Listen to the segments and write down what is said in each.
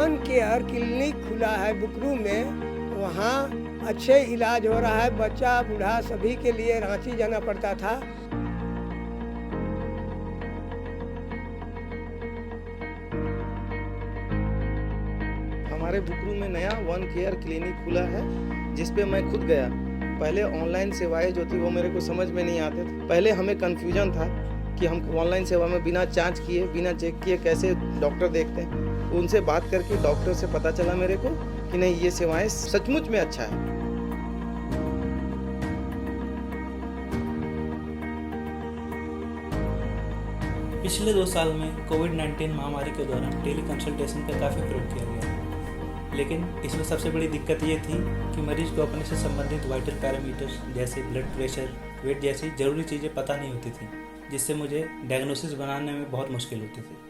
One care clinic खुला है बुकरू में। वहाँ अच्छे इलाज हो रहा है। बच्चा बूढ़ा सभी के लिए रांची जाना पड़ता था। हमारे बुकरू में नया वन केयर क्लिनिक खुला है, जिस पे मैं खुद गया। पहले ऑनलाइन सेवाएं जो थी वो मेरे को समझ में नहीं आते थे। पहले हमें कन्फ्यूजन था कि हम ऑनलाइन सेवा में बिना जांच किए, बिना चेक किए कैसे डॉक्टर देखते हैं। उनसे बात करके डॉक्टर से पता चला मेरे को कि नहीं, ये सेवाएं सचमुच में अच्छा है। पिछले 2 साल में कोविड-19 महामारी के दौरान टेली कंसल्टेशन का काफ़ी प्रयोग किया गया, लेकिन इसमें सबसे बड़ी दिक्कत ये थी कि मरीज को अपने से संबंधित वाइटल पैरामीटर्स जैसे ब्लड प्रेशर, वेट जैसी ज़रूरी चीज़ें पता नहीं होती थी, जिससे मुझे डायग्नोसिस बनाने में बहुत मुश्किल होती थी।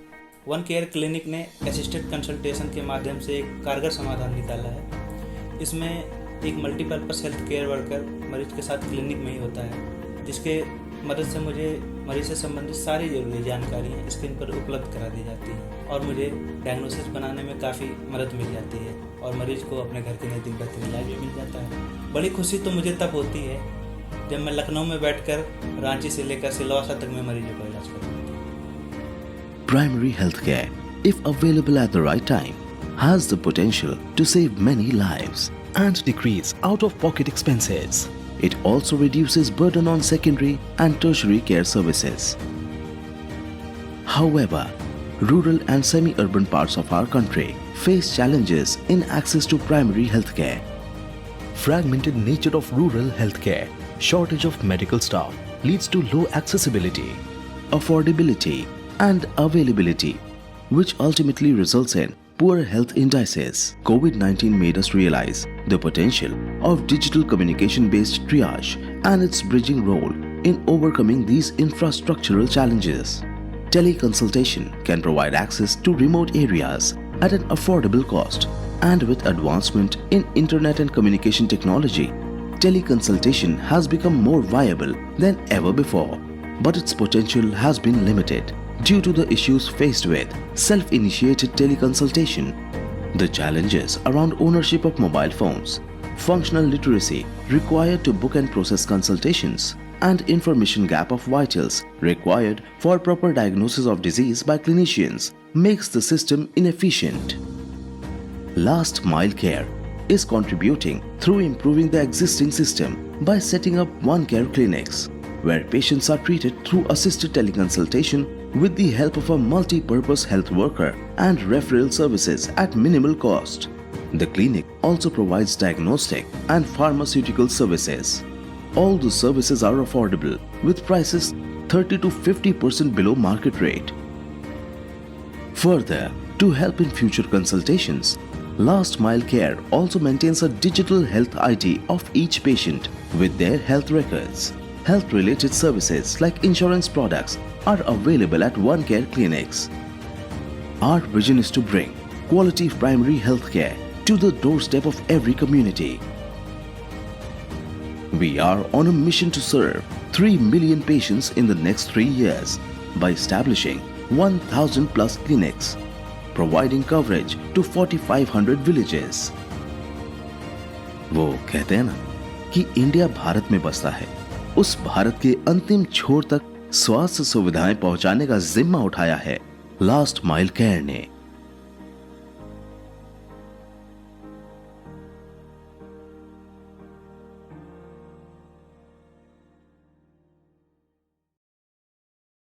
वन केयर क्लिनिक ने असिस्टेड कंसल्टेशन के माध्यम से एक कारगर समाधान निकाला है। इसमें एक मल्टीपर्पज़ हेल्थ केयर वर्कर मरीज के साथ क्लिनिक में ही होता है, जिसके मदद से मुझे मरीज से संबंधित सारी ज़रूरी जानकारियाँ स्क्रीन पर उपलब्ध करा दी जाती हैं और मुझे डायग्नोसिस बनाने में काफ़ी मदद मिल जाती है और मरीज को अपने घर के नज़दीक बेहतर इलाज भी मिल जाता है। बड़ी खुशी तो मुझे तब होती है जब मैं लखनऊ में बैठकर रांची से लेकर सिलवासा तक में मरीजों का इलाज करता हूँ। Primary healthcare, if available at the right time, has the potential to save many lives and decrease out-of-pocket expenses. It also reduces burden on secondary and tertiary care services. However, rural and semi-urban parts of our country face challenges in access to primary healthcare. Fragmented nature of rural healthcare, shortage of medical staff leads to low accessibility, affordability, and availability, which ultimately results in poor health indices. COVID-19 made us realize the potential of digital communication-based triage and its bridging role in overcoming these infrastructural challenges. Teleconsultation can provide access to remote areas at an affordable cost, and with advancement in internet and communication technology, teleconsultation has become more viable than ever before. But its potential has been limited due to the issues faced with self-initiated teleconsultation, the challenges around ownership of mobile phones, functional literacy required to book and process consultations, and information gap of vitals required for proper diagnosis of disease by clinicians makes the system inefficient. Last Mile Care is contributing through improving the existing system by setting up One Care clinics, where patients are treated through assisted teleconsultation with the help of a multi-purpose health worker and referral services at minimal cost. The clinic also provides diagnostic and pharmaceutical services. All the services are affordable with prices 30 to 50% below market rate. Further, to help in future consultations, Last Mile Care also maintains a digital health ID of each patient with their health records. Health-related services like insurance products are available at One Care clinics. Our vision is to bring quality primary health care to the doorstep of every community. We are on a mission to serve 3 million patients in the next 3 years by establishing 1,000 plus clinics, providing coverage to 4,500 villages. वो कहते हैं ना कि India Bharat में बसता है, उस भारत के अंतिम छोर तक स्वास्थ्य सुविधाएं पहुंचाने का जिम्मा उठाया है लास्ट माइल केयर ने।